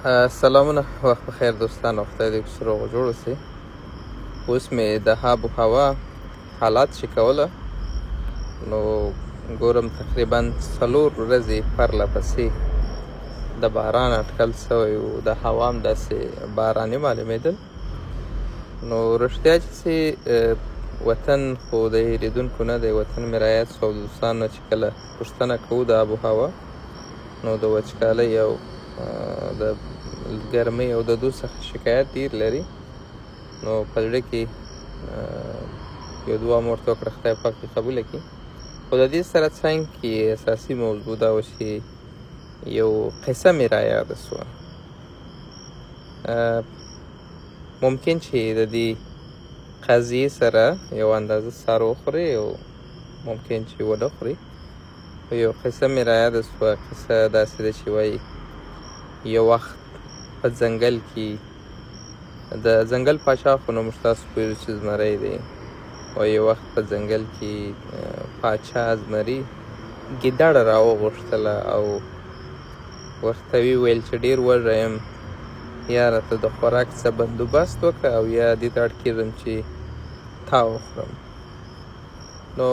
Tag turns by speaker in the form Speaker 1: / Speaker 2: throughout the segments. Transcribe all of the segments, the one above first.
Speaker 1: سلامونه، وخت بخیر دوستان، خدای دې چې روغ جوړ اوسئ. اوس مې د آب و هوا حالات چې کوله، نو ګورم تقریبا 4 ورځې پرله پسې د باران اټکل سوی و، د هوا هم داسې باراني معلومېدل. نو رښتیا چې وطن خو د هېرېدونکو نه دی، وطن مې رایاد شو. دوستانو چې کله پوښتنه کوو د آب و هوا، نو د وچکالۍ او د ګرمۍ او د دو څخه شکایت ډېر لري. نو په زړه کې یو دعا مو ورته وکړه خدای پاک دې قبوله کړي. خو د دې سره څنګ کې اساسي موضوع دا و چې یو قصه مې رایاده سوه. ممکن چې د دې قضیې سره یو اندازه سر وخوري او ممکن چې ونه خوري. یو قصه مې رایاده سوه. قصه داسې ده چې وایي یو وخت په ځنګل کې د ځنګل پاچا خو نو موږ تاسو پوهېږو چې زمری دی. او یو وخت په ځنګل کې پاچا زمري ګیدړه راوغوښتله او ورته وویل چې ډېر وږی یم، یا راته د خوراک څه بندوبست وکړه او یا دې ته اړ کېږم چې تا وخورم. نو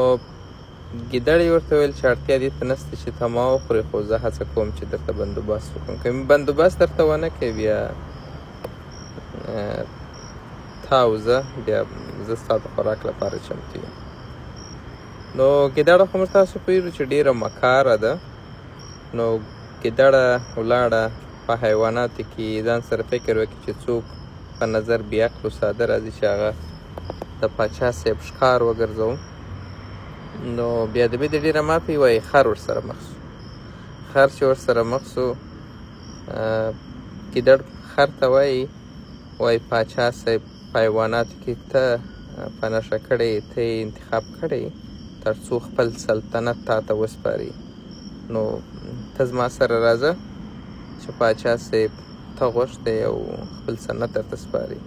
Speaker 1: ګیدړې ورته ویل چې اړتیا دې ته نشته چې ته ما وخورې، خو زه هڅه کوم چې درته بندوبست وکړم. که مې بندوبست درته ونه کوي، بیا تا او زه ستا د خوراک لپاره چمتو یم. نو ګیدړه خو موږ تاسو پوهېږو چې ډېره مکاره ده. نو ګیدړه ولاړه په حیواناتو کې ځان سره فکر وکړي چې څوک په نظر بې عقل و ساده راځي چې هغه د پاچا صاحب ښکار وګرځوم. نو بیا د بې د ډېره مافې وایي خر ورسره مخ شو. خر چې ورسره مخ شو، ګیدړ خر ته وایي پاچا صاحب په حیواناتو کې ته په نښه کړی، ته یې انتخاب کړی تر څو خپل سلطنت تا ته وسپاري. نو ته زما سره راځه چې پاچا صاحب ته غوښتی او خپل سلطنت درته سپاري.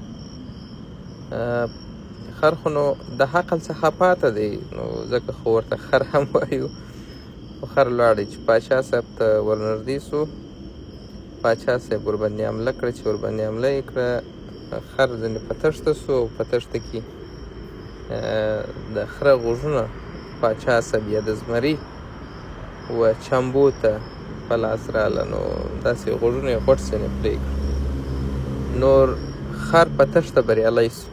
Speaker 1: خر خو نو د عقل څخه پاته دی، نو ځکه خو ورته خر هم وایو. خو خر لاړی چې پاچا صاحب ته ورنږدې سو. پاچا صاحب ورباندې حمله کړه. چې ورباندې حمله یې کړه، خر ځینې په تښته سو او په تښته کې د خره غوږونه پاچا صاحب یا د زمري و چمبو ته په لاس راله. نو داسې غوږونه یې غوټ ځینې پرې کړه. نور خر په تښته بریالی سو.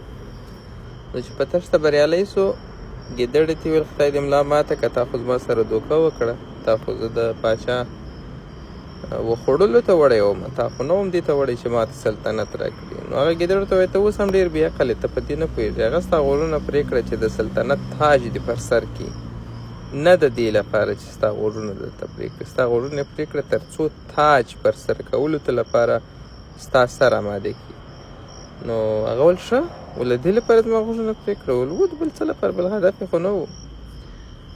Speaker 1: نو چې په تښته بریالی سو، ګیدړې ته ویل خدای دې ملا ماته که تا خو زما سره دوکه وکړه، تا خو زه د پاچا وخوړلو ته وړی وم، تا خو نه وم دې ته وړی چې ما ته سلطنت راکړي. نو هغه ګیدړ ته وایي ته اوس هم ډېر بې عقل یې، ته په دې نه پوهېږې. هغه ستا غوږونه پرې کړه چې د سلطنت تاج دې پر سر کړي، نه د دې لپاره چې ستا غوږونه درته پرې کړي. ستا غوږونه یې پرې کړه تر څو تاج پر سر کولو ته لپاره ستا سر اماده کړي. نو هغه ویل ښه، له دې لپاره زما غوږونه پرې کړه. ول و د بل څه لپاره، بل هدف یې خو نه و.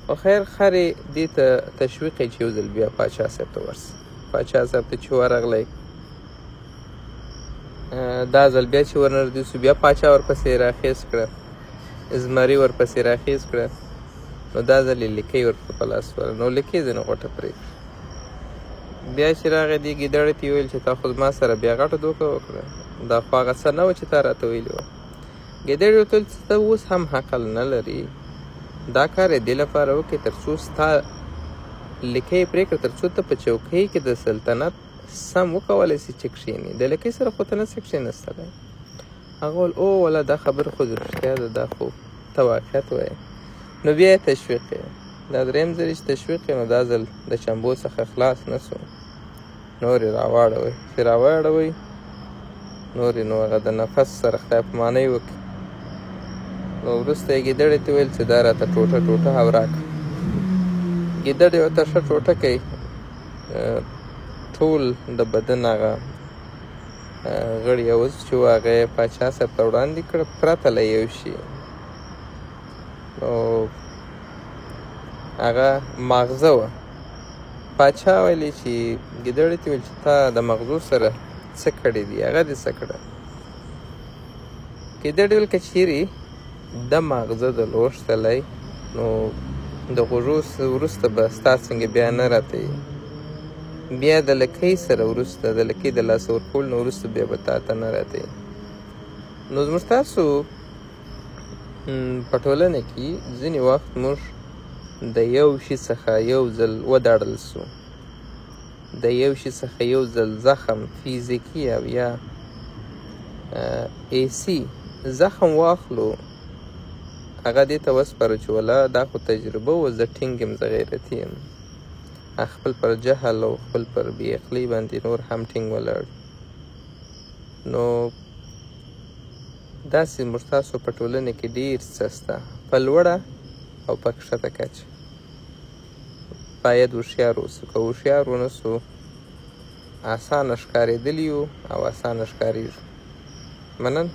Speaker 1: خو خیر خر یې دې ته تشویق یې چې یو ځل بیا پاچا صاحب ته ورسي. پاچا صاحب ته چې ورغلی، دا ځل بیا چې ورنږدې سو، بیا پاچا ورپسې راخیز کړه، زمري ورپسې راخیز کړه. نو دا ځل یې لیکۍ ورته په لاس ورغله. نو لیکۍ ځینې غوټه پرې کړه. بیا چې راغی دې ګیدړې ته یې ویل چې تا خو زما سره بیا غټه دوکه وکړه، دا خو هغه څه نه وه چې تا راته ویلي وه. ګیدړې ورته ویل چې ته اوس هم عقل نه لري، دا کار یې دې لپاره وکړې تر څو ستا لیکۍ پرې کړه، تر څو ته په چوکۍ کې د سلطنت سم وکولی سي چې کښېني. د لیکۍ سره خو ته نسې کښېنستلی. هغه ویل او والله دا خبره خو رښتیا ده، دا خو ته واقعیت وایې. نو بیا یې تشویق یې، دا درېیم ځل چې تشویق یې، نو دا ځل د چمبو څخه خلاص نه سو. نور یې راواړوئ. چې راواړوئ، نور یې نو هغه د نفس سره خدای پامانۍ وکړي. نو وروسته یې ګیدړې ته ویل چې دا راته ټوټه ټوټه او راکړه. ګیدړ یې ورته ښه ټوټه کوي، ټول د بدن هغه غړي او عضو چې و هغه یې پاچا صاحب ته وړاندې کړه پرته له یو شي. نو هغه ماغزه وه. پاچا ویلې چې ګیدړې ته ویل چې تا د مغزو سره څه کړي دي، هغه دې څه کړه. ګیدړ ویل که چیرې د ماغزه د لوښتلی، نو د غوږو وروسته به ستا څنګه بیا نه راته یي. بیا د لکۍ سره وروسته د لکۍ د لاسه ورکولو نه وروسته بیا به تا ته نه راته نو زموږ تاسو په ټولنه کې ځینې وخت موږ د یو شي څخه یو ځل وداړل سو د یو شي څخه یو ځل زخم فیزیکي او یا ایسي زخم واخلو هغه دې ته وسپارو چې ولا دا خو تجربه و زه ټینګ یم زه غیرتي یم خپل پر جهل او خپل پر بې عقلۍ باندې نور هم ټینګ ولاړ نو داسې موږ تاسو په ټولنه کې ډېر څه شته په لوړه او په کښته کچه باید هوښیار اوسو که هوښیار ونه سو اسانه ښکارېدلي یو او اسانه ښکارېږو مننه